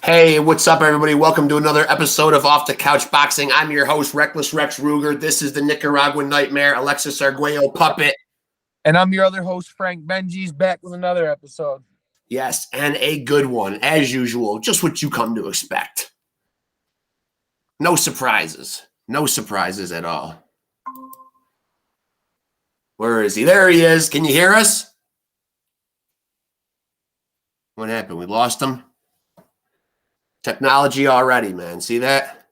Hey, what's up, everybody? Welcome to another episode of Off the Couch Boxing. I'm your host, Reckless Rex Ruger. This is the Nicaraguan Nightmare, Alexis Arguello Puppet. And I'm your other host, Frank Benji's, back with another episode. Yes, and a good one, as usual. Just what you come to expect. No surprises. No surprises at all. Where is he? There he is. Can you hear us? What happened? We lost him? Technology already, man. See that?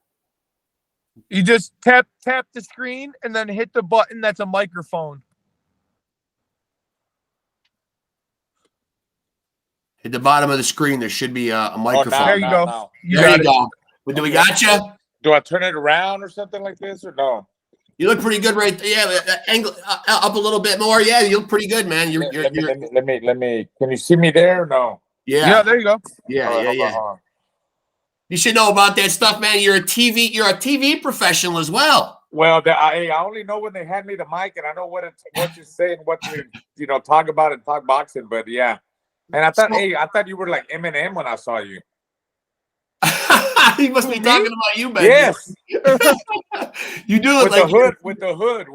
You just tap the screen and then hit the button that's a microphone. At the bottom of the screen, there should be a microphone. There you go. There you go. Do we got you? Do I turn it around or something like this, or no? You look pretty good right there. Yeah, angle up a little bit more. Yeah, you look pretty good, man. Let me. Can you see me there or no? Yeah, there you go. Yeah. You should know about that stuff, man. You're a TV professional as well. Well, I only know when they hand me the mic, and I know what you say and what to talk about and talk boxing. But yeah, and I thought you were like Eminem when I saw you. He must be talking about you, man. Yes. You do look with the hood.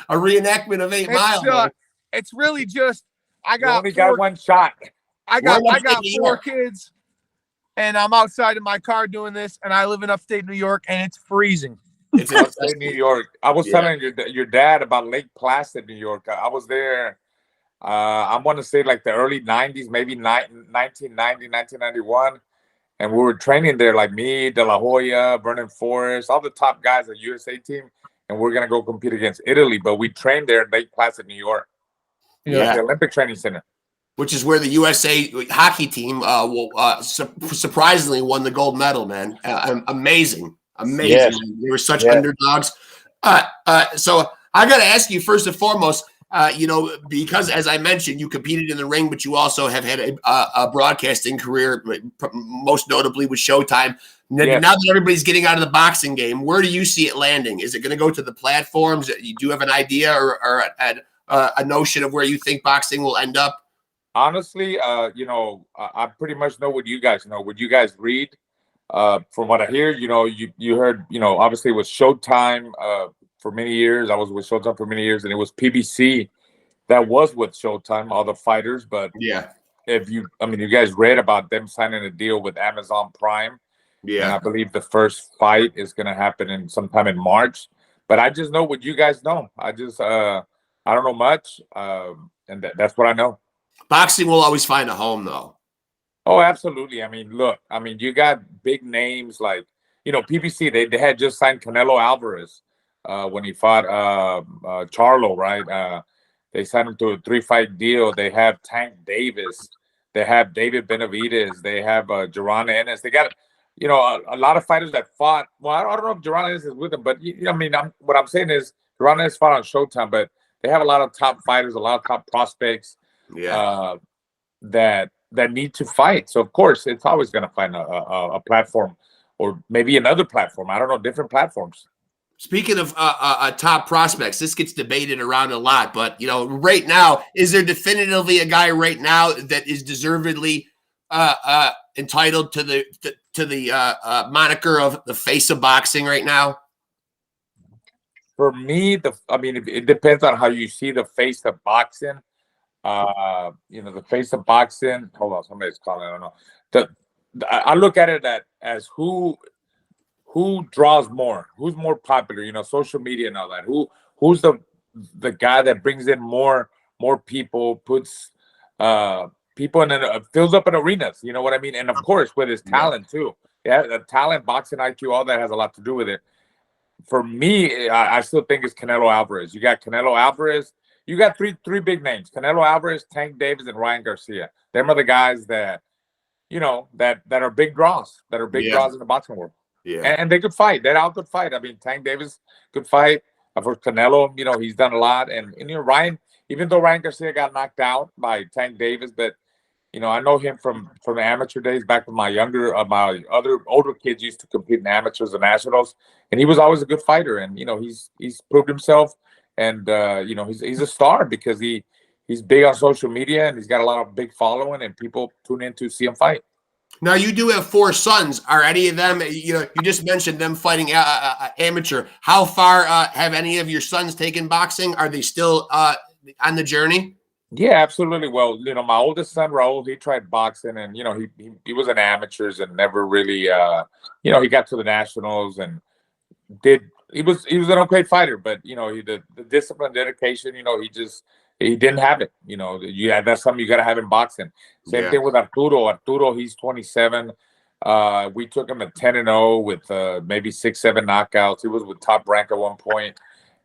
A reenactment of 8 Mile. It's really just I got one shot. I got 4 kids, and I'm outside in my car doing this, and I live in upstate New York, and it's freezing. It's upstate New York. I was telling your dad about Lake Placid, New York. I was there. I want to say like the early 90s, maybe 1990, 1991. And we were training there, like me, De La Hoya, Vernon Forrest, all the top guys at USA team. And we're going to go compete against Italy. But we trained there in Lake Placid, New York. Yeah. The Olympic Training Center. Which is where the USA hockey team surprisingly won the gold medal, man. Amazing. Yes. They were such underdogs. So I got to ask you, first and foremost, because as I mentioned, you competed in the ring, but you also have had a broadcasting career, most notably with Showtime. Now that everybody's getting out of the boxing game, where do you see it landing? Is it going to go to the platforms? You do have an idea or a notion of where you think boxing will end up? Honestly, I pretty much know what you guys know. What you guys read, from what I hear, you heard, obviously with Showtime, for many years. I was with Showtime for many years, and it was PBC that was with Showtime, all the fighters. But you guys read about them signing a deal with Amazon Prime. Yeah, and I believe the first fight is going to happen sometime in March. But I just know what you guys know. I don't know much, and that's what I know. Boxing will always find a home, though. Oh, absolutely. Look, you got big names like, PBC. They had just signed Canelo Alvarez. When he fought Charlo, right? They signed him to a 3-fight deal. They have Tank Davis. They have David Benavidez. They have Jaron Ennis. They got, a lot of fighters that fought. Well, I don't know if Jaron Ennis is with them, but what I'm saying is Jaron Ennis fought on Showtime, but they have a lot of top fighters, a lot of top prospects that need to fight. So of course, it's always going to find a platform, or maybe another platform. I don't know, different platforms. Speaking of top prospects, this gets debated around a lot, but right now, is there definitively a guy right now that is deservedly entitled to the moniker of the face of boxing right now? For me, it depends on how you see the face of boxing. The face of boxing. Hold on, somebody's calling. I don't know. I look at it as who draws more, who's more popular, social media and all that, who's the guy that brings in more people, puts people in fills up in arenas, you know what I mean? And of course with his talent too. The talent, boxing IQ, all that has a lot to do with it. For me, I still think it's Canelo Alvarez. You got Canelo Alvarez, you got three big names: Canelo Alvarez, Tank Davis, and Ryan Garcia. Them are the guys that that are big draws, draws in the boxing world. Yeah, and they could fight. They all could fight. Tank Davis could fight. Of course, Canelo, he's done a lot. And Ryan, even though Ryan Garcia got knocked out by Tank Davis, but I know him from the amateur days back when my other older kids used to compete in amateurs and nationals, and he was always a good fighter. And he's proved himself, and he's a star because he he's big on social media, and he's got a lot of big following, and people tune in to see him fight. Now, you do have 4 sons. Are any of them, you just mentioned them fighting amateur. How far have any of your sons taken boxing? Are they still on the journey? Yeah, absolutely. Well, my oldest son, Raul, he tried boxing, and, he was an amateurs and never really, he got to the nationals and he was an okay fighter, but, the discipline, dedication, he didn't have it. That's something you got to have in boxing. Same thing with Arturo. Arturo, he's 27. We took him at 10-0 with maybe 6-7 knockouts. He was with Top Rank at one point.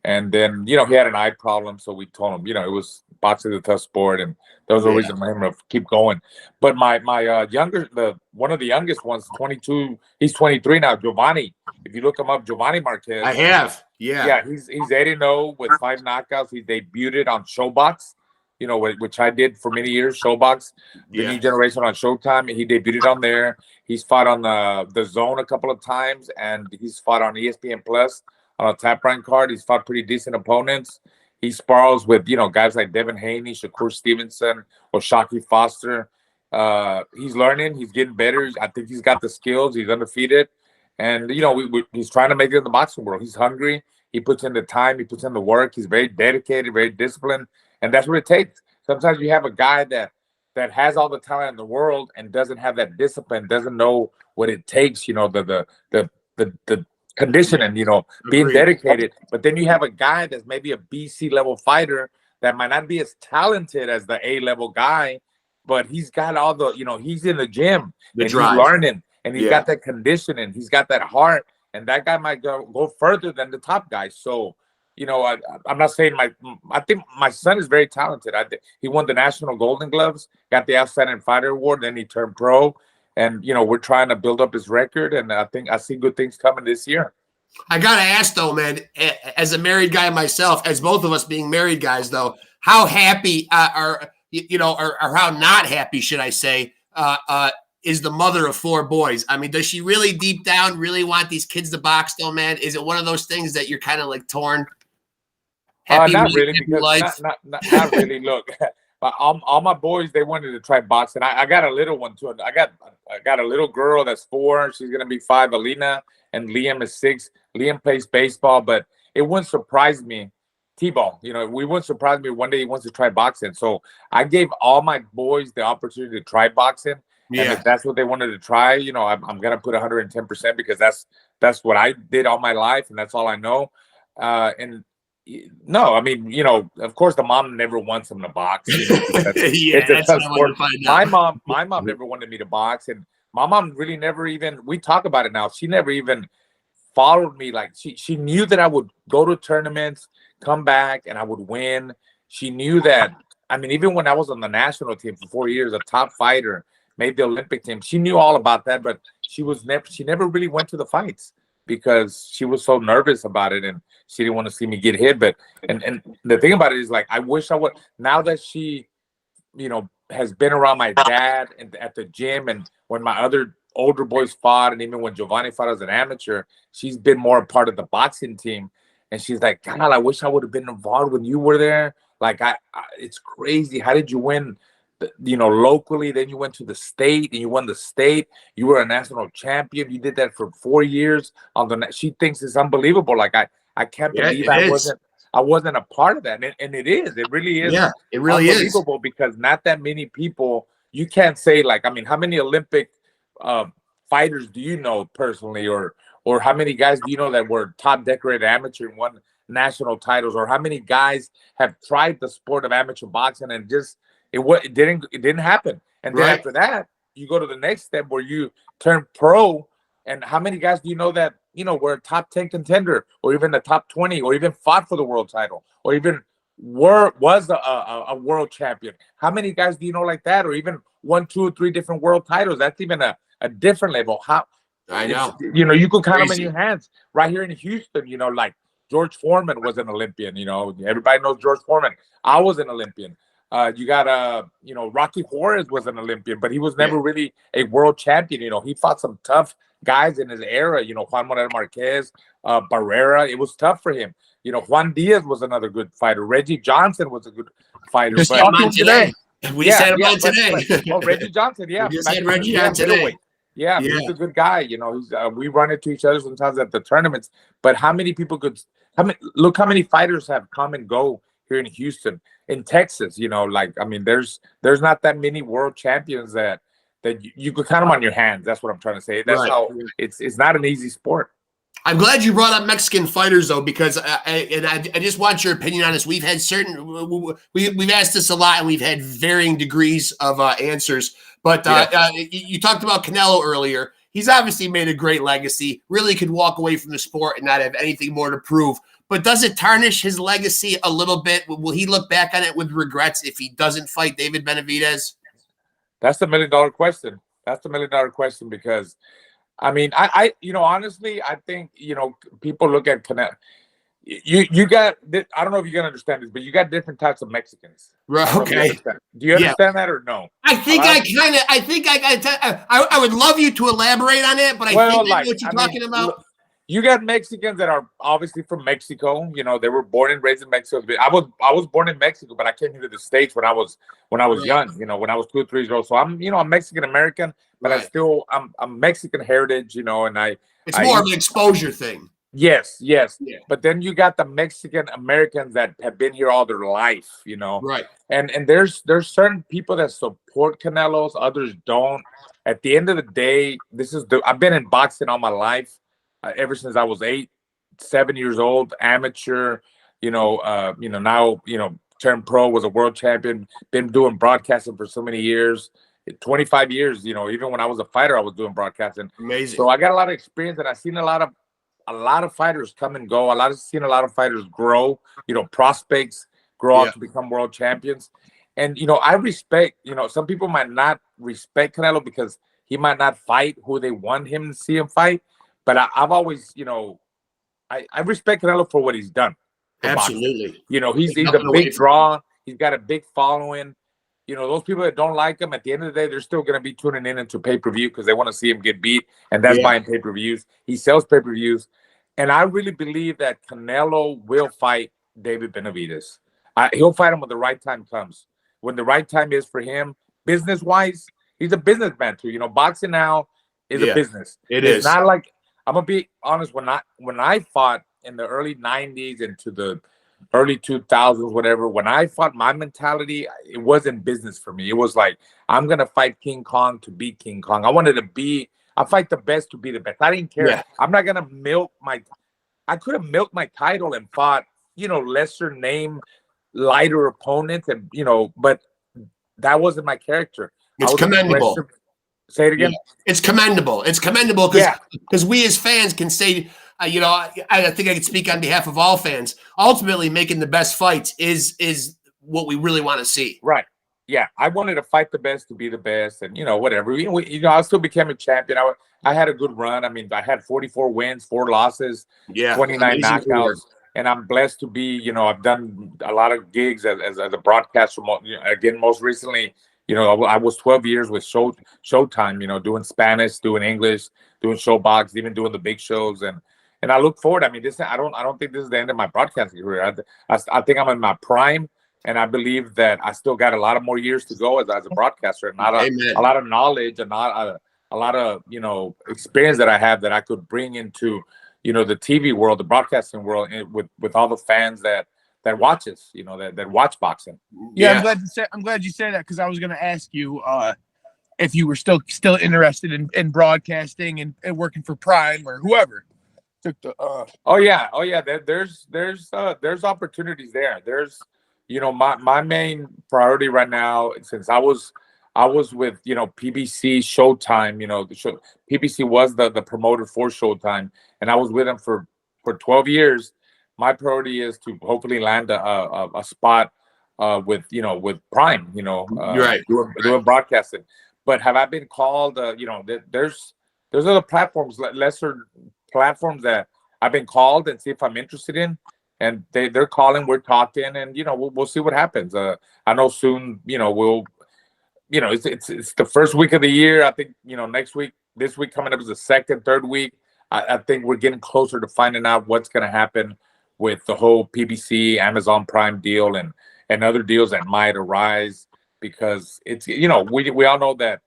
And then, he had an eye problem. So we told him, it was boxing is a tough sport. And there was a reason for him to keep going. But my one of the youngest ones, 22, he's 23 now, Giovanni. If you look him up, Giovanni Marquez. I have. Yeah. Yeah, he's 8-0 with 5 knockouts. He debuted on Showbox, which I did for many years, Showbox, the new generation on Showtime. He debuted on there. He's fought on the Zone a couple of times, and he's fought on ESPN Plus on a Tap Rank card. He's fought pretty decent opponents. He spars with, guys like Devin Haney, Shakur Stevenson, or Shockey Foster. He's learning. He's getting better. I think he's got the skills. He's undefeated. And, he's trying to make it in the boxing world. He's hungry. He puts in the time. He puts in the work. He's very dedicated, very disciplined. And that's what it takes. Sometimes you have a guy that has all the talent in the world and doesn't have that discipline, doesn't know what it takes, the conditioning, being dedicated. But then you have a guy that's maybe a BC level fighter that might not be as talented as the A level guy, but he's got all the, he's in the gym and he's learning. And he's got that conditioning. He's got that heart. And that guy might go further than the top guy. So, I'm not saying I think my son is very talented. He won the National Golden Gloves, got the Outstanding Fighter Award, then he turned pro. And, we're trying to build up his record. And I think I see good things coming this year. I got to ask, though, man, as a married guy myself, as both of us being married guys, though, how happy or how not happy, should I say, is the mother of 4 boys? I mean, does she really deep down really want these kids to box, though, man? Is it one of those things that you're kind of like torn? Not really, because not really. Look, all my boys, they wanted to try boxing. I got a little one too. I got a little girl that's 4. She's gonna be 5, Alina, and Liam is 6. Liam plays baseball, but it wouldn't surprise me. T-ball, we wouldn't surprise me one day he wants to try boxing. So I gave all my boys the opportunity to try boxing. Yeah. And if that's what they wanted to try, I'm gonna put 110% because that's what I did all my life, and that's all I know. And no, I mean, of course, the mom never wants them to box. It's a tough sport. My mom never wanted me to box, and my mom really never even. We talk about it now. She never even followed me. Like she knew that I would go to tournaments, come back, and I would win. She knew that. I mean, even when I was on the national team for 4 years, a top fighter, made the Olympic team. She knew all about that, but she never really went to the fights because she was so nervous about it and she didn't want to see me get hit. But and the thing about it is, like, I wish I would. Now that she, has been around my dad and at the gym, and when my other older boys fought, and even when Giovanni fought as an amateur, she's been more a part of the boxing team. And she's like, God, I wish I would have been involved when you were there. Like, it's crazy. How did you win? Locally, then you went to the state and you won the state. You were a national champion. You did that for 4 years on the. She thinks it's unbelievable. Like I can't believe I wasn't a part of that, and it is. It really is. Yeah, it really is unbelievable because not that many people. You can't say, like, I mean, how many Olympic fighters do you know personally, or how many guys do you know that were top decorated amateur and won national titles, or how many guys have tried the sport of amateur boxing and just. It didn't happen. And then after that, you go to the next step where you turn pro. And how many guys do you know that, were a top 10 contender, or even the top 20, or even fought for the world title, or even was a world champion? How many guys do you know like that, or even 1, 2, or 3 different world titles? That's even a different level. How I know. You could count them in your hands. Right here in Houston, like George Foreman was an Olympian. Everybody knows George Foreman. I was an Olympian. You got Rocky Juarez was an Olympian, but he was never really a world champion. He fought some tough guys in his era. Juan Moreno Marquez, Barrera. It was tough for him. Juan Diaz was another good fighter. Reggie Johnson was a good fighter. Just talking today. We just had him on today. Reggie Johnson, yeah. We just had Reggie on today. Yeah, he's a good guy. We run into each other sometimes at the tournaments. But how many people look how many fighters have come and go here in Houston, in Texas? There's not that many world champions that you could count them on your hands. That's what I'm trying to say. That's how it's not an easy sport. I'm glad you brought up Mexican fighters, though, because I just want your opinion on this. We've had we've asked this a lot, and we've had varying degrees of answers. But you talked about Canelo earlier. He's obviously made a great legacy, really could walk away from the sport and not have anything more to prove. But does it tarnish his legacy a little bit? Will he look back on it with regrets if he doesn't fight David Benavidez? That's the $1 million question. That's the $1 million question because, I honestly, I think, people look at Canelo. You got, I don't know if you can understand this, but you got different types of Mexicans. Right. Okay. Do you understand that or no? I would love you to elaborate on it, but I think I know what you're talking about. You got Mexicans that are obviously from Mexico. They were born and raised in Mexico. I was born in Mexico, but I came here to the States when I was young. When I was 2 or 3 years old. So I'm Mexican American, but I'm Mexican heritage. And it's more of an exposure thing. Yes. Yeah. But then you got the Mexican Americans that have been here all their life. Right. And there's certain people that support Canelos, others don't. At the end of the day, I've been in boxing all my life. Ever since I was 7 years old, amateur, now, turned pro, was a world champion, been doing broadcasting for so many years, 25 years, even when I was a fighter, I was doing broadcasting. Amazing. So I got a lot of experience and I've seen a lot of fighters come and go. Seen a lot of fighters grow, prospects grow up to become world champions. And, I respect, some people might not respect Canelo because he might not fight who they want him to see him fight. But I've always, I respect Canelo for what he's done. Absolutely. He's a big draw. He's got a big following. Those people that don't like him, at the end of the day, they're still going to be tuning in into pay-per-view because they want to see him get beat, and that's buying pay-per-views. He sells pay-per-views. And I really believe that Canelo will fight David Benavidez. He'll fight him when the right time comes. When the right time is for him, business-wise, he's a businessman too. Boxing now is a business. It's not like, I'm gonna be honest. When I fought in the early '90s into the early 2000s, whatever, when I fought, my mentality, it wasn't business for me. It was like, I'm gonna fight King Kong to beat King Kong. I fight the best to be the best. I didn't care. Yeah. I'm not gonna I could have milked my title and fought, lesser name, lighter opponents, and but that wasn't my character. It's commendable. Say it again. Yeah. It's commendable. It's commendable because we as fans can say, I think I can speak on behalf of all fans. Ultimately, making the best fights is what we really want to see. Right. Yeah. I wanted to fight the best to be the best, and whatever. I still became a champion. I had a good run. I had 44 wins, 4 losses, 29 knockouts, and I'm blessed to be. I've done a lot of gigs as a broadcaster. Again, most recently. I was 12 years with Showtime, doing Spanish, doing English, doing Showbox, even doing the big shows. And I look forward. I don't think this is the end of my broadcasting career. I think I'm in my prime, and I believe that I still got a lot of more years to go as a broadcaster, and a lot of knowledge and a lot of, experience that I have that I could bring into, the TV world, the broadcasting world, with all the fans that watches, that watch boxing. Yeah, I'm glad you said that because I was going to ask you if you were still interested in broadcasting and working for Prime or whoever took the. Oh yeah. There's opportunities there. There's, my main priority right now, since I was with PBC, Showtime. The show PBC was the promoter for Showtime, and I was with them for 12 years. My priority is to hopefully land a spot with Prime, doing broadcasting. But have I been called? There's other platforms, lesser platforms that I've been called and see if I'm interested in. and they're calling, we're talking, and we'll see what happens. I know soon, it's the first week of the year. I think this week coming up is the second, third week. I think we're getting closer to finding out what's going to happen with the whole PBC Amazon Prime deal and other deals that might arise, because it's we all know that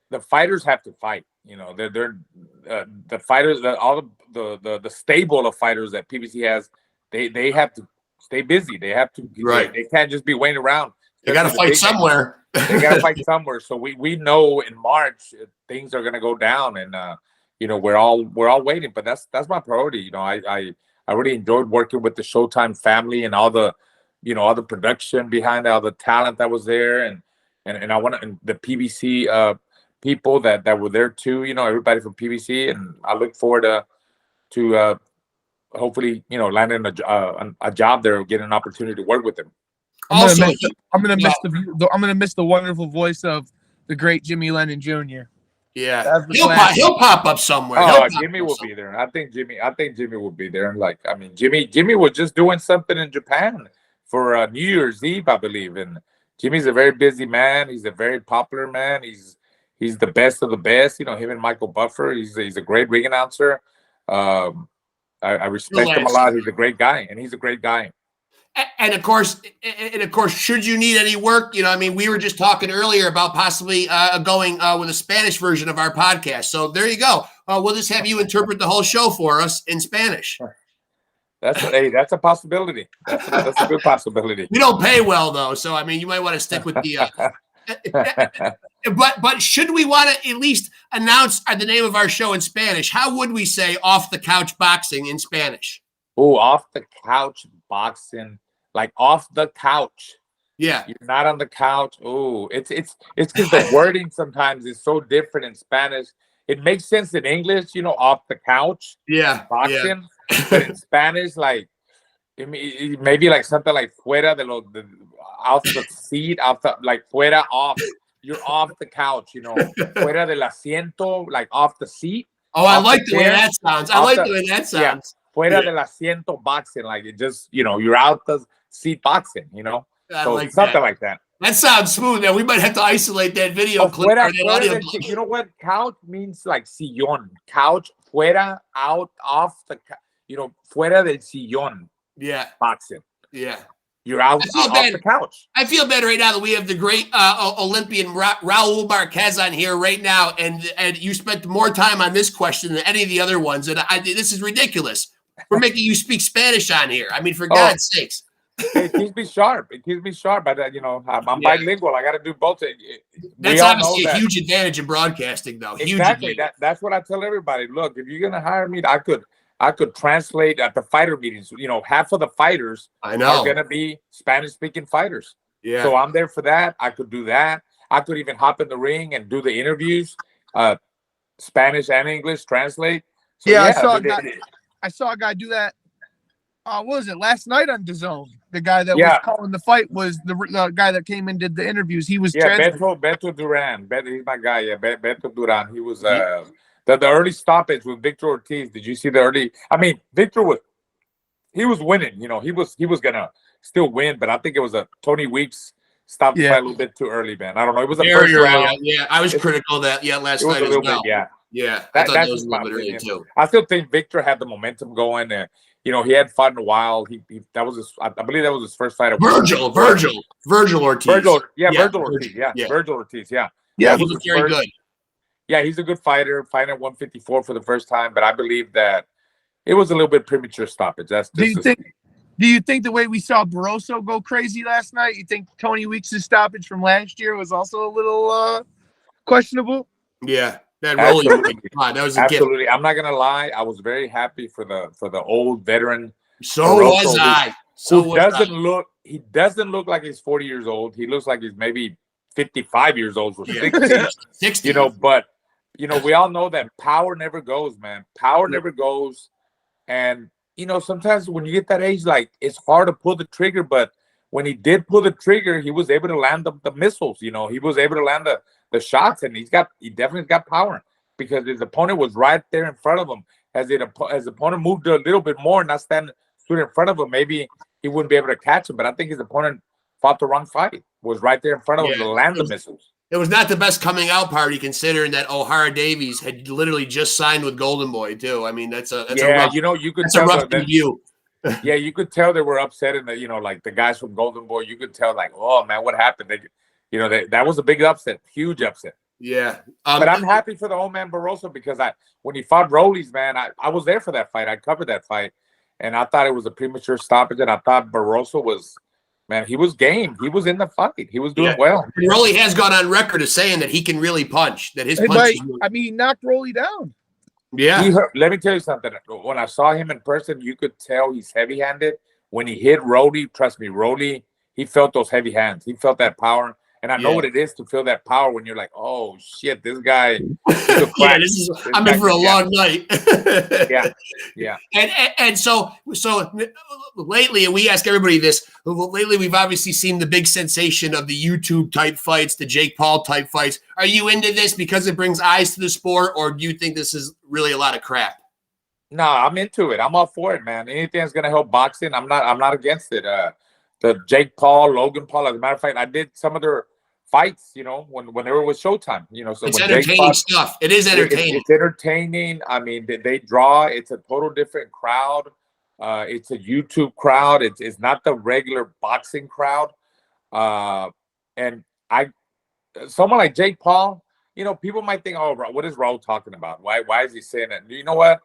the fighters have to fight. They're the fighters, all the stable of fighters that PBC has, they have to stay busy. They have to, right. They can't just be waiting around. They got to fight somewhere. They got to fight somewhere. So we know in March things are going to go down, and we're all waiting. But that's my priority. I really enjoyed working with the Showtime family and all the all the production behind all the talent that was there, and I want the PBC people that were there too. Everybody from PBC, and I look forward to hopefully landing a job there, or getting an opportunity to work with them. I'm gonna miss the wonderful voice of the great Jimmy Lennon Jr. Yeah, he'll pop up somewhere. Oh, Jimmy will be there. I think Jimmy will be there. And Jimmy was just doing something in Japan for New Year's Eve, I believe. And Jimmy's a very busy man. He's a very popular man. He's the best of the best. Him and Michael Buffer. He's a great ring announcer. I respect him a lot. He's a great guy, and he's a great guy. And of course, should you need any work, we were just talking earlier about possibly going with a Spanish version of our podcast. So there you go. We'll just have you interpret the whole show for us in Spanish. That's a possibility. That's a good possibility. We don't pay well though, so you might want to stick with the. But should we want to at least announce the name of our show in Spanish? How would we say "Off the Couch Boxing" in Spanish? Oh, off the couch boxing, like off the couch. Yeah, you're not on the couch. Oh, it's because the wording sometimes is so different in Spanish. It makes sense in English, off the couch. Yeah, boxing. Yeah. But in Spanish, like maybe like something like fuera off the seat, fuera off. You're off the couch, fuera del asiento, like off the seat. Oh, I like the way that sounds. Yeah. Fuera del asiento boxing, like it just, you're out the seat boxing, so like something like that. That sounds smooth. Now we might have to isolate that video clip. You know what? Couch means like sillón. Couch, fuera, out, off the, fuera del sillón. Yeah. Boxing. Yeah. You're out off the couch. I feel bad right now that we have the great Olympian RAUL Marquez on here right now, and you spent more time on this question than any of the other ones, and this is ridiculous. We're making you speak Spanish on here. For God's sakes. It keeps me sharp. But I'm bilingual. I got to do both. That's obviously a huge advantage in broadcasting, though. Exactly. That's what I tell everybody. Look, if you're gonna hire me, I could translate at the fighter meetings. Half of the fighters are gonna be Spanish-speaking fighters. Yeah. So I'm there for that. I could do that. I could even hop in the ring and do the interviews, Spanish and English, translate. So, yeah, I saw a guy do that. What was it, last night on DAZN? The guy that was calling the fight was the guy that came and did the interviews. He was Beto Duran. He's my guy. Yeah, Beto Duran. He was the early stoppage with Victor Ortiz. Did you see the early? Victor was winning. He was gonna still win, but I think it was a Tony Weeks stopped the fight a little bit too early, man. I don't know. It was a first round. Yeah, I was critical of that. Yeah, last night as well. Yeah, I thought that was a little bit early too. I still think Victor had the momentum going. He had fought in a while. That was I believe that was his first fight. Virgil Ortiz. Virgil Ortiz. Virgil Ortiz. Yeah, he was very good. Yeah, he's a good fighter. Fighting at 154 for the first time, but I believe that it was a little bit premature stoppage. Do you think the way we saw Barroso go crazy last night, you think Tony Weeks' stoppage from last year was also a little questionable? Yeah. That was a absolutely gift. I'm not gonna lie. I was very happy for the old veteran. So Barroso, was I. He doesn't look like he's 40 years old. He looks like he's maybe 55 years old or 60. But we all know that power never goes, man. Power never goes. And sometimes when you get that age, like it's hard to pull the trigger. But when he did pull the trigger, he was able to land the missiles. He was able to land the shots, and he definitely got power because his opponent was right there in front of him. As the opponent moved a little bit more, not standing stood in front of him, maybe he wouldn't be able to catch him. But I think his opponent fought the wrong fight. Was right there in front of him to land the missiles. It was not the best coming out party, considering that O'Hara Davies had literally just signed with Golden Boy too. I mean, that's a rough, you could that's tell a rough debut. Yeah, you could tell they were upset, and like the guys from Golden Boy, you could tell like, oh man, what happened? That was a big upset, huge upset. Yeah, but I'm happy for the old man Barroso because when he fought Rollies, man, I was there for that fight. I covered that fight, and I thought it was a premature stoppage, and I thought Barroso was. Man, he was game. He was in the fight. He was doing well. And Rolly has gone on record as saying that he can really punch. That his punch. He knocked Rolly down. Yeah. Let me tell you something. When I saw him in person, you could tell he's heavy-handed. When he hit Rolly, trust me, Rolly, he felt those heavy hands. He felt that power. And I know what it is to feel that power when you're like, oh shit, this guy. I'm in for a long night. yeah. And so lately, and we ask everybody this. Lately, we've obviously seen the big sensation of the YouTube type fights, the Jake Paul type fights. Are you into this because it brings eyes to the sport, or do you think this is really a lot of crap? No, I'm into it. I'm all for it, man. Anything that's gonna help boxing, I'm not against it. The Jake Paul, Logan Paul. As a matter of fact, I did some of their fights, when they were with Showtime, so it's when entertaining stuff. It is entertaining. It's entertaining. I mean, they draw. It's a total different crowd. It's a YouTube crowd. It's not the regular boxing crowd. And someone like Jake Paul, people might think, oh, what is RAUL talking about? Why is he saying that? You know what?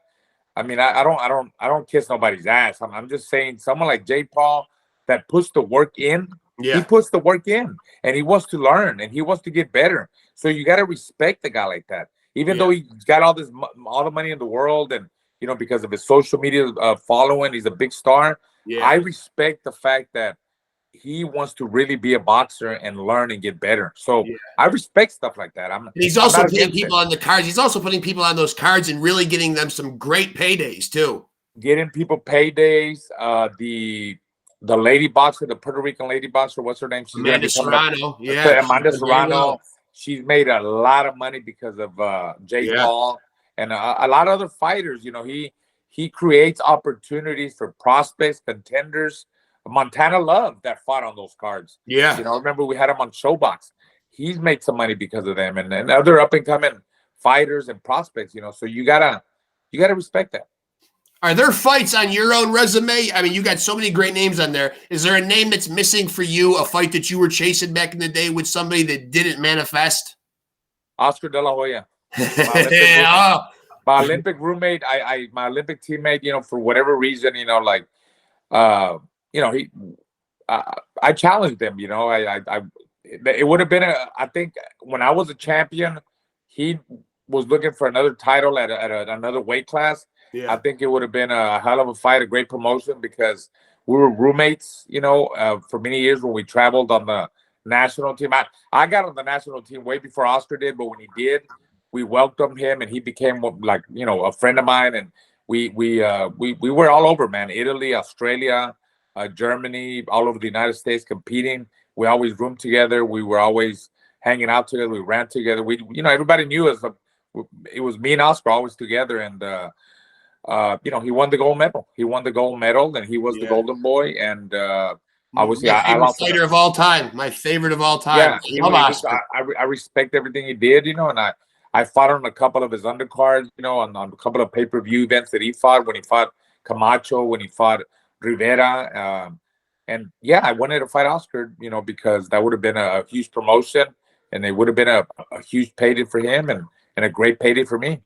I mean, I don't kiss nobody's ass. I'm just saying, someone like Jake Paul that puts the work in. Yeah. He puts the work in, and he wants to learn, and he wants to get better. So you got to respect the guy like that, even though he's got all the money in the world, and because of his social media following, he's a big star. Yeah. I respect the fact that he wants to really be a boxer and learn and get better. So I respect stuff like that. He's also putting people on the cards. He's also putting people on those cards and really getting them some great paydays too. Getting people paydays. The lady boxer, the Puerto Rican lady boxer, what's her name? She's Amanda Serrano. Yeah. Amanda Serrano. She's made a lot of money because of Jake Paul and a lot of other fighters. He creates opportunities for prospects, contenders. Montana Love that fought on those cards. Yeah. Remember we had him on Showbox. He's made some money because of them, and other up and coming fighters and prospects. So you gotta respect that. Are there fights on your own resume? I mean, you got so many great names on there. Is there a name that's missing for you, a fight that you were chasing back in the day with somebody that didn't manifest? Oscar De La Hoya. My Olympic roommate, my Olympic teammate, for whatever reason, I challenged him, it would have been I think when I was a champion, he was looking for another title at another weight class. Yeah. I think it would have been a hell of a fight, a great promotion, because we were roommates, for many years when we traveled on the national team. I got on the national team way before Oscar did, but when he did, we welcomed him, and he became like, a friend of mine. And we were all over, man. Italy, Australia, Germany, all over the United States competing. We always roomed together. We were always hanging out together. We ran together. Everybody knew us. It was me and Oscar always together, and he won the gold medal. He won the gold medal, and he was the golden boy. And obviously, I lost fighter of all time. My favorite of all time. Yeah, I respect everything he did. And I fought on a couple of his undercards. On a couple of pay-per-view events that he fought, when he fought Camacho, when he fought Rivera, and I wanted to fight Oscar. Because that would have been a huge promotion, and it would have been a huge payday for him, and a great payday for me.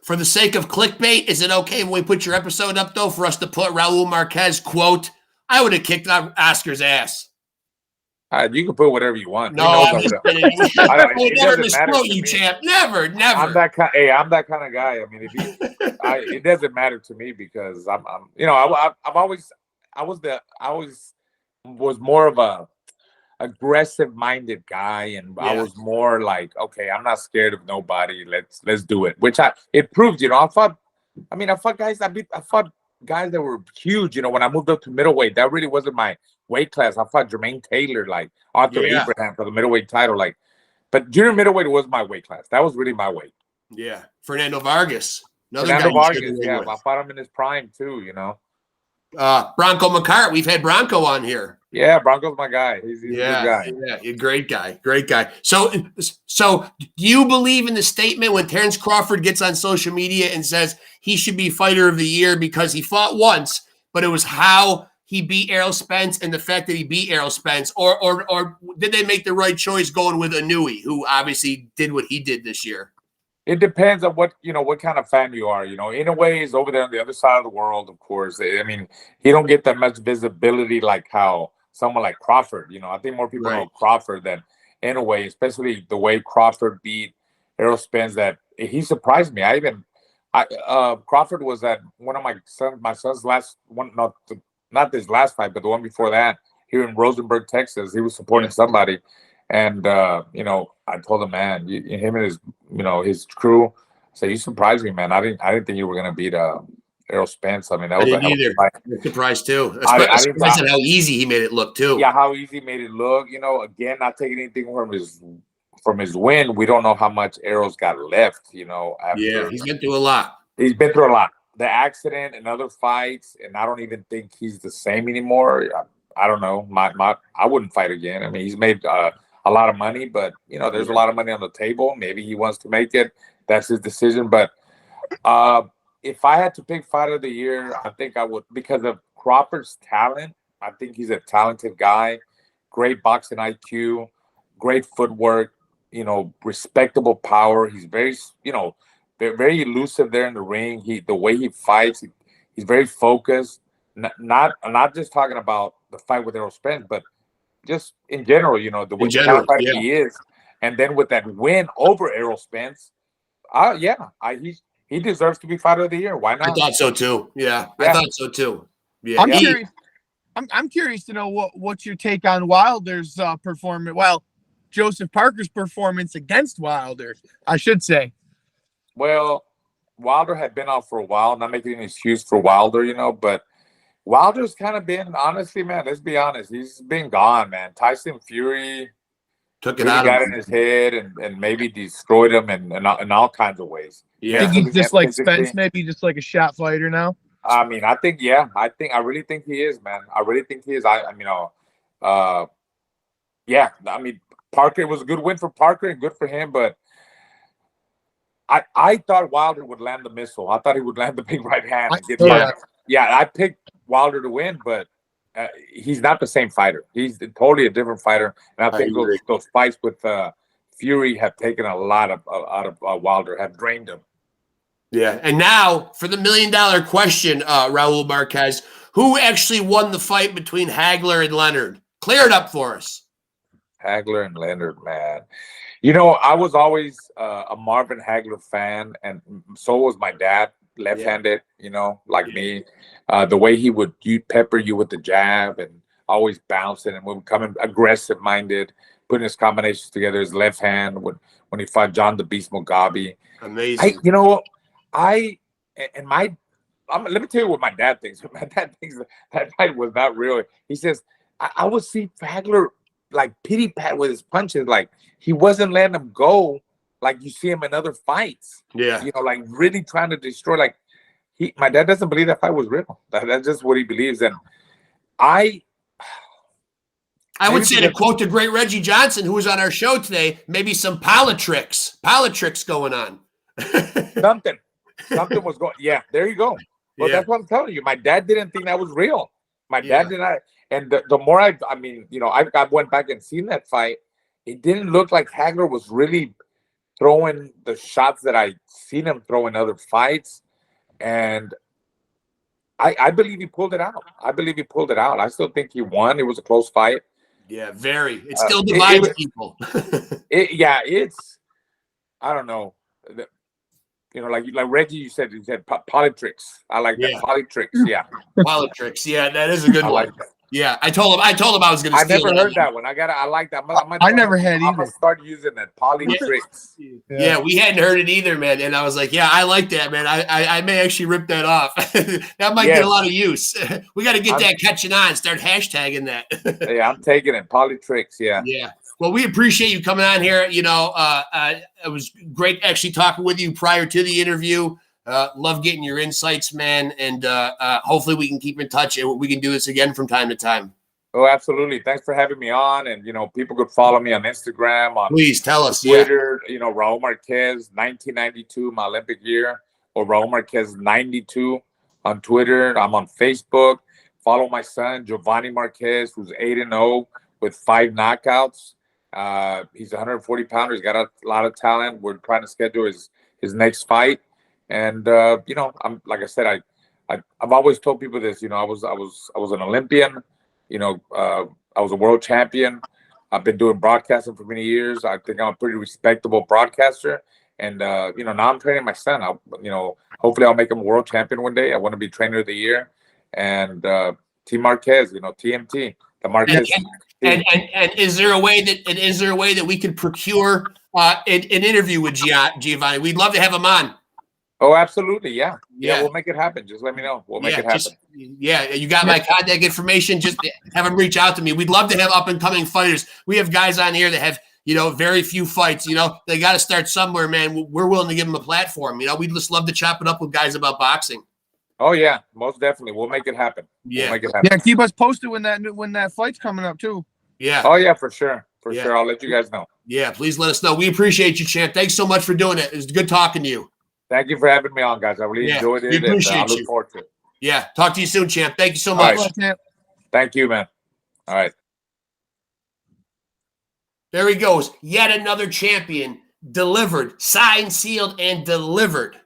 For the sake of clickbait, is it okay when we put your episode up, though, for us to put Raul Marquez, quote, "I would have kicked Oscar's ass"? You can put whatever you want. No, I'm just kidding. I would never misquote you, champ. Never. I'm that kind of guy. I mean, it doesn't matter to me, because I was more of a aggressive-minded guy, and I was more like, okay, I'm not scared of nobody. Let's do it. Which it proved. I fought guys. I fought guys that were huge. When I moved up to middleweight, that really wasn't my weight class. I fought Jermaine Taylor, like Arthur Abraham for the middleweight title, but junior middleweight was my weight class. That was really my weight. Yeah, Fernando Vargas. I fought him in his prime too. Bronco McCart. We've had Bronco on here. Yeah, Bronco's my guy. He's a good guy. Yeah, great guy. So do you believe in the statement when Terrence Crawford gets on social media and says he should be fighter of the year because he fought once, but it was how he beat Errol Spence and the fact that he beat Errol Spence, or did they make the right choice going with Inouye, who obviously did what he did this year? It depends on what kind of fan you are. In a way, he's over there on the other side of the world, of course. I mean, he don't get that much visibility like how someone like Crawford. I think more people know Crawford than in a way, especially the way Crawford beat Errol Spence. That he surprised me. Crawford was at one of my son's last one, not this last fight, but the one before that, here in Rosenberg, Texas. He was supporting somebody. And I told him, man, him and his crew. I said, you surprised me, man. I didn't think you were gonna beat Errol Spence. I mean, that was a hell of a fight. I'm surprised too. I surprised at how easy he made it look too. Yeah, how easy he made it look. Again, not taking anything from his win. We don't know how much Errol's got left. After, he's been through a lot. He's been through a lot. The accident and other fights, and I don't even think he's the same anymore. I don't know. I wouldn't fight again. I mean, he's made a lot of money, but there's a lot of money on the table. Maybe he wants to make it. That's his decision. But if I had to pick fighter of the year, I think I would, because of Crawford's talent. I think he's a talented guy, great boxing IQ, great footwork, respectable power. He's very, very elusive there in the ring. The way he fights, he's very focused. Not just talking about the fight with Errol Spence, but just in general, the way he is. And then with that win over Errol Spence, he deserves to be fighter of the year. Why not? I thought so too. Yeah. I thought so too. Yeah. I'm curious to know what's your take on Wilder's performance. Well, Joseph Parker's performance against Wilder, I should say. Well, Wilder had been out for a while. Not making an excuse for Wilder, but Wilder's kind of been, honestly, man, let's be honest, he's been gone, man. Tyson Fury took it out, got in his head and maybe destroyed him in all kinds of ways. Yeah, I think he's just like Spence, maybe just like a shot fighter now. I mean, I really think he is, man. I really think he is. I mean, Parker, it was a good win for Parker and good for him, but I thought Wilder would land the missile. I thought he would land the big right hand. I picked Wilder to win, but he's not the same fighter. He's totally a different fighter, and I think those fights with Fury have taken a lot out of Wilder, have drained him. Yeah, and now for the $1 million question, Raul Marquez, who actually won the fight between Hagler and Leonard? Clear it up for us. Hagler and Leonard, man. I was always a Marvin Hagler fan, and so was my dad, left-handed, like me. The way he would pepper you with the jab and always bouncing and would come in aggressive-minded, putting his combinations together, his left hand when he fought John the Beast Mugabe. Amazing. Let me tell you what my dad thinks. My dad thinks that fight was not real. He says, I would see Hagler like pity pat with his punches, like he wasn't letting him go like you see him in other fights. Yeah. Like really trying to destroy. Like my dad doesn't believe that fight was real. That's just what he believes. And I would say, to quote the great Reggie Johnson, who was on our show today, maybe some politics going on. Something was going. Yeah, there you go. Well, that's what I'm telling you. My dad didn't think that was real. My dad did not. And the more I went back and seen that fight, it didn't look like Hagler was really throwing the shots that I seen him throw in other fights. And I believe he pulled it out. I still think he won. It was a close fight. Yeah, very. It still divides people. It's, I don't know. Like Reggie, you said politics. I like that. Politics. Yeah. Politics. Yeah, that is a good one. Like that. Yeah, I told him I was going to steal it. I never heard that one. I like that. I never had either. I'm going to start using that. Politics. Yeah, we hadn't heard it either, man. And I was like, yeah, I like that, man. I may actually rip that off. That might get a lot of use. We got to get that catching on. Start hashtagging that. Yeah, I'm taking it. Politics. Yeah. Yeah. Well, we appreciate you coming on here. It was great actually talking with you prior to the interview. Love getting your insights, man. And hopefully we can keep in touch and we can do this again from time to time. Oh, absolutely. Thanks for having me on. And, people could follow me on Instagram, on Please tell us. Twitter, Raul Marquez, 1992, my Olympic year, or Raul Marquez 92 on Twitter. I'm on Facebook. Follow my son, Giovanni Marquez, who's 8-0 with 5 knockouts. He's 140 pounder. He's got a lot of talent. We're trying to schedule his next fight. And, I'm, like I said, I've always told people this, I was an Olympian. I was a world champion. I've been doing broadcasting for many years. I think I'm a pretty respectable broadcaster. And, now I'm training my son. Hopefully I'll make him a world champion one day. I want to be trainer of the year. And Team Marquez, TMT, the Marquez. And is there a way that we can procure an interview with Giovanni? We'd love to have him on. Oh, absolutely. Yeah. We'll make it happen. Just let me know. We'll make it happen. You got my contact information. Just have them reach out to me. We'd love to have up and coming fighters. We have guys on here that have, very few fights. They got to start somewhere, man. We're willing to give them a platform. We'd just love to chop it up with guys about boxing. Oh yeah, most definitely. We'll make it happen. Yeah. We'll make it happen. Yeah, keep us posted when that fight's coming up too. Yeah. Oh yeah, for sure. Sure. I'll let you guys know. Yeah, please let us know. We appreciate you, champ. Thanks so much for doing it. It was good talking to you. Thank you for having me on, guys. I really enjoyed it. We appreciate I look forward to it. Yeah. Talk to you soon, champ. Thank you so much. Right. Thank you, man. All right. There he goes. Yet another champion delivered, signed, sealed, and delivered.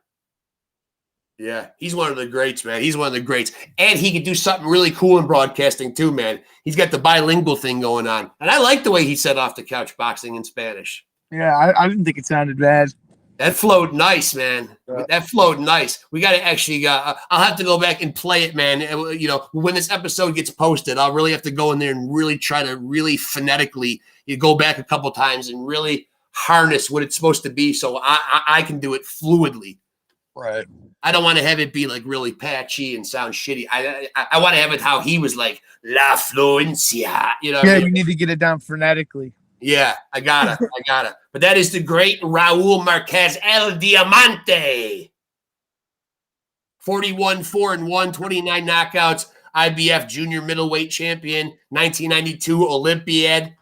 Yeah, he's one of the greats, man. He's one of the greats. And he could do something really cool in broadcasting too, man. He's got the bilingual thing going on. And I like the way he said off the couch boxing in Spanish. Yeah, I didn't think it sounded bad. That flowed nice, man. Yeah. That flowed nice. We got to actually, I'll have to go back and play it, man. When this episode gets posted, I'll really have to go in there and really try to really phonetically go back a couple times and really harness what it's supposed to be so I can do it fluidly. Right. I don't want to have it be like really patchy and sound shitty. I want to have it how he was like, La Fluencia. Yeah, you need to get it down phonetically. Yeah, I got it. But that is the great Raul Marquez, El Diamante. 41-4-1, 29 knockouts, IBF junior middleweight champion, 1992 Olympiad.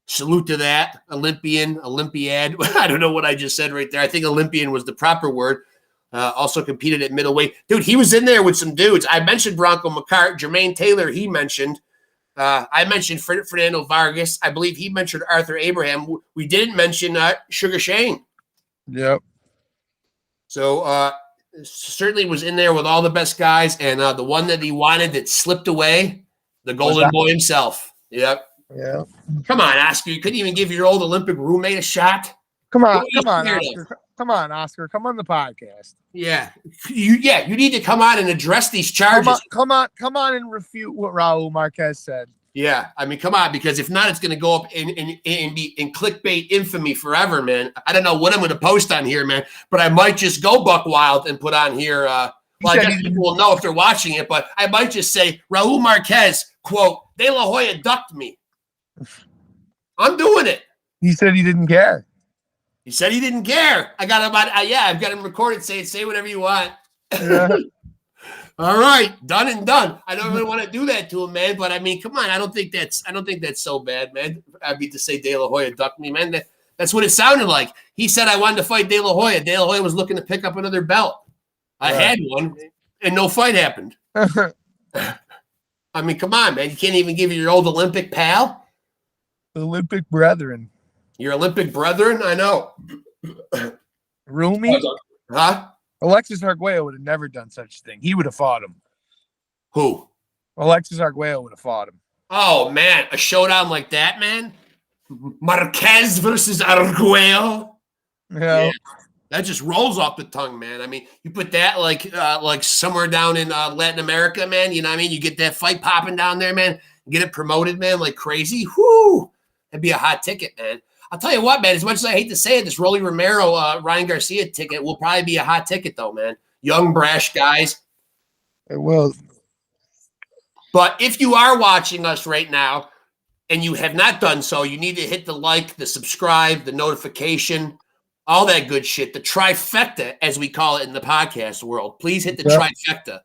Salute to that. Olympiad. I don't know what I just said right there. I think Olympian was the proper word. Also competed at middleweight. Dude, he was in there with some dudes. I mentioned Bronco McCart, Jermaine Taylor, he mentioned. I mentioned Fernando Vargas. I believe he mentioned Arthur Abraham. We didn't mention Sugar Shane. Yep. So certainly was in there with all the best guys. And the one that he wanted that slipped away, the golden boy himself. Yep. Yeah. Come on, Oscar. You couldn't even give your old Olympic roommate a shot. Come on, Oscar. Come on, Oscar. Come on the podcast. Yeah. You need to come on and address these charges. Come on and refute what Raul Marquez said. Yeah. I mean, come on, because if not, it's going to go up and be in clickbait infamy forever, man. I don't know what I'm going to post on here, man, but I might just go buck wild and put on here. Well, I guess people will know if they're watching it, but I might just say Raul Marquez, quote, De La Hoya ducked me. I'm doing it. He said he didn't care. He said he didn't care. I've got him recorded. Say whatever you want. Yeah. All right, done and done. I don't really want to do that to him, man. But I mean, come on. I don't think that's so bad, man. I'd be to say De La Hoya ducked me, man. That's what it sounded like. He said I wanted to fight De La Hoya. De La Hoya was looking to pick up another belt. I had one, and no fight happened. I mean, come on, man. You can't even give your old Olympic pal. Olympic brethren. Your Olympic brethren? I know. Rumi? Huh? Alexis Arguello would have never done such a thing. He would have fought him. Who? Alexis Arguello would have fought him. Oh, man. A showdown like that, man? Marquez versus Arguello? Yeah. That just rolls off the tongue, man. I mean, you put that like somewhere down in Latin America, man. You know what I mean? You get that fight popping down there, man. Get it promoted, man, like crazy. Whoo! That'd be a hot ticket, man. I'll tell you what, man, as much as I hate to say it, this Rolly Romero, Ryan Garcia ticket will probably be a hot ticket, though, man. Young, brash guys. It will. But if you are watching us right now and you have not done so, you need to hit the like, the subscribe, the notification, all that good shit. The trifecta, as we call it in the podcast world. Please hit the trifecta.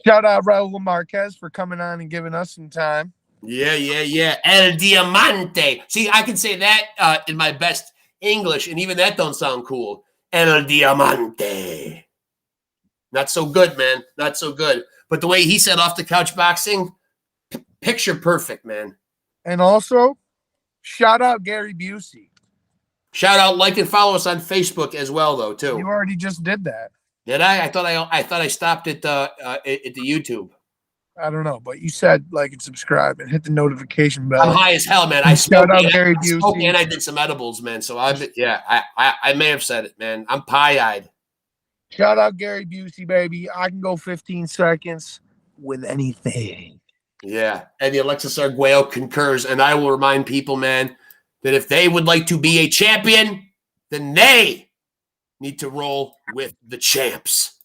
Shout out Raul Marquez for coming on and giving us some time. Yeah. El Diamante. See, I can say that in my best English, and even that don't sound cool. El Diamante. Not so good, man. Not so good. But the way he said off the couch boxing, picture perfect, man. And also, shout out Gary Busey. Shout out, like, and follow us on Facebook as well, though, too. You already just did that. Did I? I thought I stopped at the YouTube. I don't know, but you said like and subscribe and hit the notification bell. I'm high as hell, man. I Shout spoke, out Gary Busey. and I did some edibles, man. So I may have said it, man. I'm pie-eyed. Shout out Gary Busey, baby. I can go 15 seconds with anything. Yeah, and the Alexis Arguello concurs, and I will remind people, man, that if they would like to be a champion, then they need to roll with the champs.